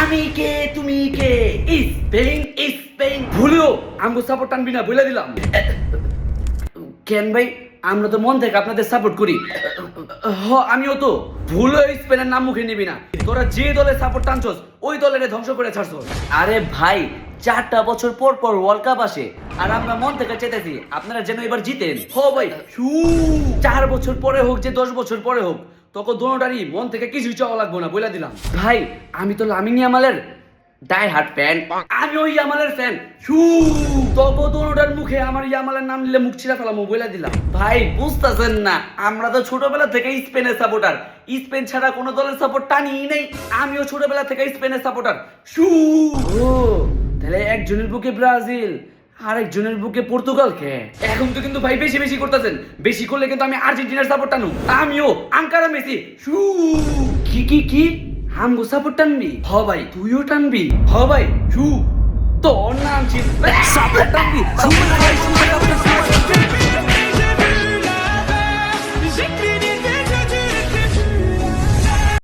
আমি কে তুমি কে Spain Spain ভুলেও আমগো সাপোর্ট টানবি না বলে দিলাম। কেন ভাই আমরা তো মন থেকে আপনাদের সাপোর্ট করি। আমিও তো ভুলেও স্পেনের নাম মুখে নিবি না। তোরা যে দলের সাপোর্ট টানছস ওই দলের ধ্বংস করে ছাড়ছস। আরে ভাই 4টা বছর পর পর ওয়ার্ল্ড কাপ আসে আর আমরা মন থেকে চেতেছি আপনারা যেন এবার জিতেন। ভাই 4 বছর পরে হোক যে 10 বছর পরে হোক তখন দোনোটারই মন থেকে কিছুই চাওয়া লাগবো না বলে দিলাম। ভাই আমি তো লামিন ইয়ামালের ডাই হার্ট ফ্যান, আমি ওই ইয়ামালের ফ্যান। তবু দোনোটার মুখে আমার ইয়ামালের নাম নিলে মুখ ছিঁড়া ফেলামো বলে দিলাম। ভাই বুঝতেছেন না আমরা তো ছোটবেলা থেকে স্পেনের সাপোর্টার, স্পেন ছাড়া কোনো দলের সাপোর্ট টানিই নেই। আমিও ছোটবেলা থেকে স্পেনের সাপোর্টার। ও তাহলে একজনের বুকে ব্রাজিল আরেকজনের বুকে পর্তুগাল কে? এখন তো কিন্তু ভাই বেশি বেশি করতেছেন। বেশি করলে কিন্তু আমি আর্জেন্টিনার সাপোর্ট টানু। আমিও আঙ্কারা মেসি। কি কি কি আমগো সাপোর্ট টানবি? ভাই তুইও টানবি? ভাই তোর নাম ছিল সাপোর্ট টানবি?